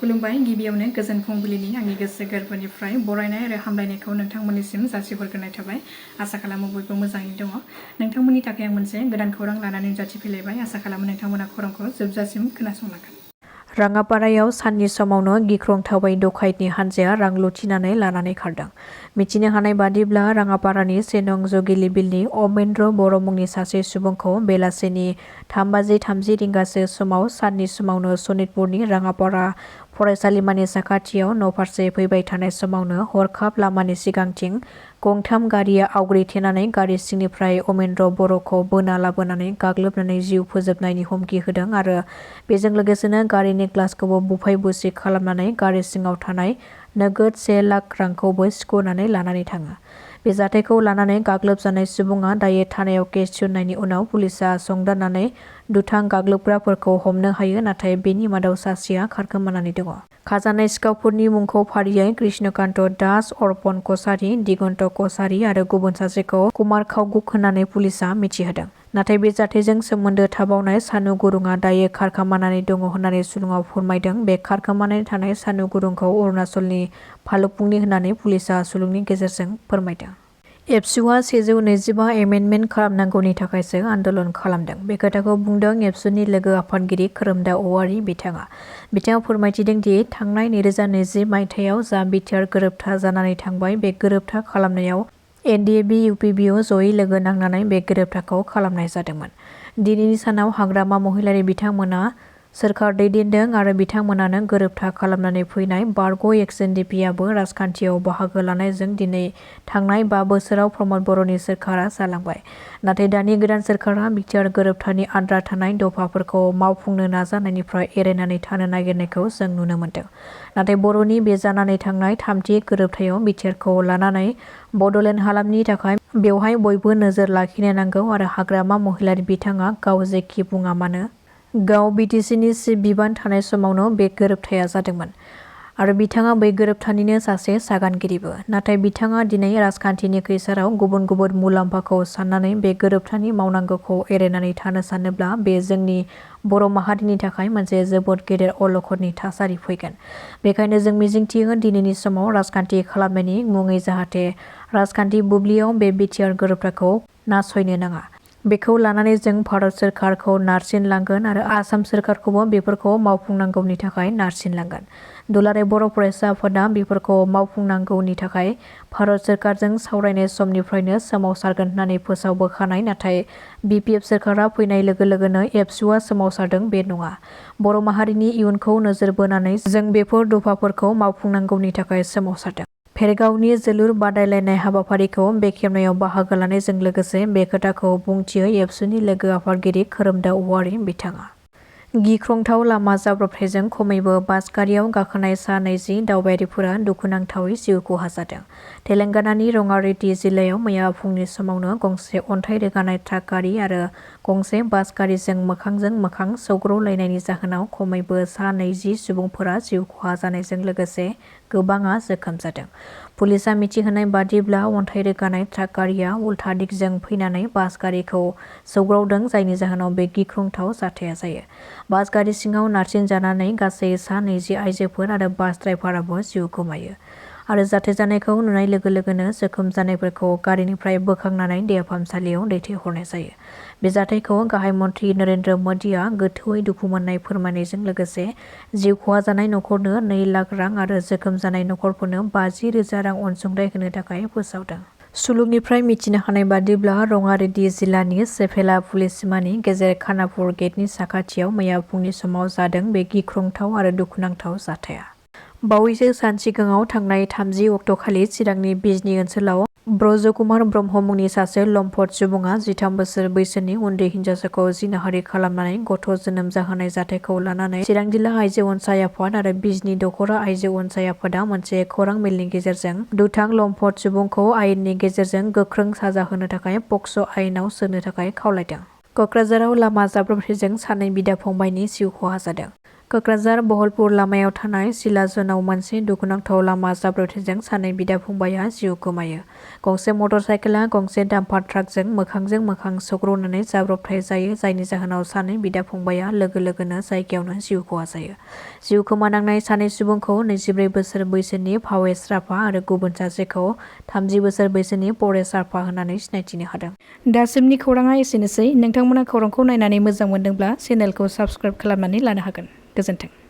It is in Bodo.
खुलुमबाय गिबियावनो गोजोन फुंबिलिनि आंनि गोसो गोरबोनिफ्राय बरायनाय आरो हामलायनायखौ नोंथांमोननिसिम जासिहरग्रोनाय थाबाय। आसा खालामो बयबो मोजाङै दङ। नोंथांमोननि थाखाय आं मोनसे गोदान खौरां लानानै नुजाथिफैलायबाय। आसा खालामो नोंथांमोना खौरांखौ जोबजासिम खोनासंलांगोन। राङापारायाव साननि समावनो गिख्रंथावै डकाइतनि हानजाया रां लुथिनानै लानानै खारदों। मिथिनो हानाय बादिब्ला राङापारानि 1 नं जगिलिबिलनि अमेन्द्र बर' मुंनि सासे सुबुंखौ बेलासिनि 3:30 रिंगासो समाव साननि समावनो सनितपुरनि राङापारा फरायसालिमानि साखाथियाव न'फारसे फैबाय थानाय समावनो हरखाब लामानि सिगांथिं गंथाम गारिया आवग्रिथेनानै गारि सिंनिफ्राय अमेन्द्र बर'खौ बोना लाबोनानै गाग्लोबनानै जिउ फोजोबनायनि हुमखि होदों आरो बेजों लोगोसेनो गारिनि ग्लासखौबो बुफाय बुसि खालामनानै गारि सिङाव थानाय नोगोद 1 लाख रांखौबो सिख'नानै लानानै थाङो। बे जाथायखौ लानानै गाग्लोबजानाय सुबुङा दायो थानायाव केस थिसननायनि उनाव पुलिसआ संदाननानै दुथां गाग्लोबग्राफोरखौ हमनो हायो, नाथाय बेनि मादाव सासेया खारखोमानानै दङ। खाजानाय सिखावफोरनि मुंखौ फारियै कृष्णकान्त दास, अर्पण कछारी, दिगन्त कछारी आरो गुबुन सासेखौ कुमार खावगुक होननानै पुलिसआ मिथिहोदों। नाथाय बे जाथायजों सोमोन्दो थाबावनाय सानु गुरुङा दायो खारखोमानानै दङ होननानै सुलुङाव फोरमायदों। बे खारखोमानानै थानाय सानु गुरुंखौ अरुणाचलनि फालुपुंनि होननानै पुलिसआ सुलुंनि गेजेरजों फोरमायदों। एबसुआ 125 एमेन्डमेन्ट खालामनांगौनि थाखायसो आन्दोलन खालामदों। बे खोथाखौ बुंदों एबसुनि लोगो आफादगिरि खोरोमदाव औवारी बिथाङा। बिथाङा फोरमायथिदों दि थांनाय 2020 मायथाइयाव जा बिटिआर गोरोबथा जानानै थांबाय, बे गोरोबथा खालामनायाव एनडिएबि UPPL जयै लोगो नांनानै बे गोरोबथाखौ खालामनाय जादोंमोन। दिनैनि सानाव हाग्रामा महिलारी बिथांमोना सोरखार दैदेनदों आरो बिथांमोनानो गोरोबथा खालामनानै फैनाय बारग' एक्स-एनडिपिआबो राजखान्थियाव बाहागो लानायजों दिनै थांनाय 5 बोसोराव प्रमद बर'नि सोरखारा जालांबाय। नाथाय दानि गोदान सोरखारा बिटिआर गोरोबथानि आद्रा थानाय दफाफोरखौ मावफुंनो नाजानायनिफ्राय एरायनानै थानो नागिरनायखौ जों नुनो मोन्दों। नाथाय बर'नि बे जानानै थांनाय 3थि गोरोबथायाव बिटिआरखौ लानानै बड'लेण्ड हालामनि थाखाय बेवहाय बयबो नोजोर लाखिनो नांगौ आरो हाग्रामा महिलारी बिथाङा गाव जेखि बुङा मानो गाव बिटिसिनि चिफ बिबान थानाय समावनो बे गोरोबथाया जादोंमोन आरो बिथाङा बै गोरोबथानिनो सासे सागानगिरिबो। नाथाय बिथाङा दिनै राजखान्थिनि खैसाराव गुबुन गुबुन मुलाम्फाखौ साननानै बे गोरोबथानि मावनांगौखौ एरायनानै थानो सानोब्ला बे जोंनि बर' माहारिनि थाखाय मोनसे जोबोद गेदेर अलखदनि थासारि फैगोन। बेखायनो जों मिजिंथियो दिनैनि समाव राजखान्थि खालामनायनि मुङै जाहाथे राजखान्थि बुब्लियाव बे बिटिआर गोरोबथाखौ नासयनो नाङा। बेखौ लानानै जों भारत सोरखारखौ नारसिनलांगोन आरो आसाम सोरखारखौबो बेफोरखौ मावफुंनांगौनि थाखाय नारसिनलांगोन। दुलाराय बर' फरायसा आफादा बेफोरखौ मावफुंनांगौनि थाखाय भारत सोरखारजों सावरायनाय समनिफ्रायनो सोमावसारगोन होननानै फोसावबोखानाय, नाथाय BPF सोरखारा फैनाय लोगो लोगोनो एबसुआ सोमावसारदों बे नङा। बर' माहारिनि इयुनखौ नोजोर बोनानै जों बेफोर दफाफोरखौ मावफुंनांगौनि थाखाय सोमावसारदों। भेरगावनि जोलुर बादायलायनाय हाबाफारिखौ बेखेवनायाव बाहागो लानायजों लोगोसे बे खोथाखौ बुंथियो एबसुनि लोगो आफादगिरि खोरोमदाव औवारी बिथाङा। गिख्रंथाव लामा जाब्रबथायजों खमैबो बास गारियाव गाखोनाय सा 20 दावबायारिफोरा दुखुनांथावै जिउ खहा जादों। तेलेंगानानि रंगारेड्डी जिल्लायाव मैया फुंनि समावनो गंसे अन्थाइ रोगानाय ट्राक गारि आरो गंसे बास गारिजों मोखांजों मोखां सौग्रावलायनायनि जाहोनाव खमैबो सा 20 सुबुंफोरा जिउ खहा जानायजों लोगोसे गोबाङा जोखोम जादों। पुलिसआ मिथिहोनाय बादिब्ला अन्थाइ रोगानाय ट्राक गारिया उल्था दिगजों फैनानै बास गारिखौ सौग्रावदों, जायनि जाहोनाव बे गिख्रंथाव जाथाया जायो। बास गारि सिङाव नारसिनजानानै गासै सा 20 आइजोफोर आरो बास ड्राइभाराबो जिउ गोमायो आरो जाथाय जानायखौ नुनाय लोगो लोगोनो जोखोम जानायफोरखौ गारिनिफ्राय बोखांनानै देहा फाहामसालियाव दैथायहरनाय जायो। बे जाथायखौ गाहाय मन्थ्रि नरेन्द्र मोदीआ गोथौयै दुखु मोननाय फोरमायनायजों लोगोसे जिउ खहा जानाय नखरनो 2 लाख रां आरो जोखोम जानाय नखरफोरनो 50,000 रां अनसुंथाइ होनो थाखाय फोसावदों। सुलुंनिफ्राय मिथिनो हानाय बादिब्ला रंगारेड्डी जिल्लानि सेफेला पुलिस सिमानि गेजेर खानापुर गेटनि साखाथियाव मैया फुंनि समाव जादों बे गिख्रंथाव आरो दुखुनांथाव जाथाया। बावैसो सान सिगाङाव थांनाय 30 अक्ट'खालि चिरांनि बिजनि ओनसोलाव ब्रजकुमार ब्रह्म मुंनि सासे लम्पट सुबुङा 13 बोसोर बैसोनि उन्दै हिनजावसाखौ जिनाहारि खालामनानै गथ' जोनोम जाहोनाय जाथायखौ लानानै चिरां जिल्ला आइजो अनसाय आफाद आरो बिजनि दख'रा आइजो अनसाय आफादा मोनसे खौरां मेलनि गेजेरजों दुथां लम्पट सुबुंखौ आयेननि गेजेरजों गोख्रों साजा होनो थाखाय पक्स' आयेनाव सोनो थाखाय खावलायदों। क'क्राझाराव लामा जाब्रबथायजों सानै बिदा-फंबायनि जिउ खहा जादों। कक्राझार बहलपुर लामायाव थानाय सिलाजोनाव मोनसे दुखुनांथाव लामा जाब्रबथायजों सानै बिदा फंबायआ जिउ गोमायो। गंसे मटर साइकेलआ गंसे डाम्पार ट्राकजों मोखांजों मोखां सौग्रावनानै जाब्रबथाय जायो, जायनि जाहोनाव सानै बिदा फंबायआ लोगोनो जायगायावनो जिउ खहा जायो। जिउ खोमानांनाय सानै सुबुंखौ 24 बोसोर बैसोनि भावेश राभा आरो गुबुन सासेखौ 30 बोसोर बैसोनि परेश राभा होननानै सिनायथिनो हादों। दासिमनि खौराङा एसेनोसै। नोंथांमोना खौरांखौ नायनानै मोजां मोनदोंब्ला चेनेलखौ साबस्क्राइब खालामनानै लानो हागोन। गोजोन्थों।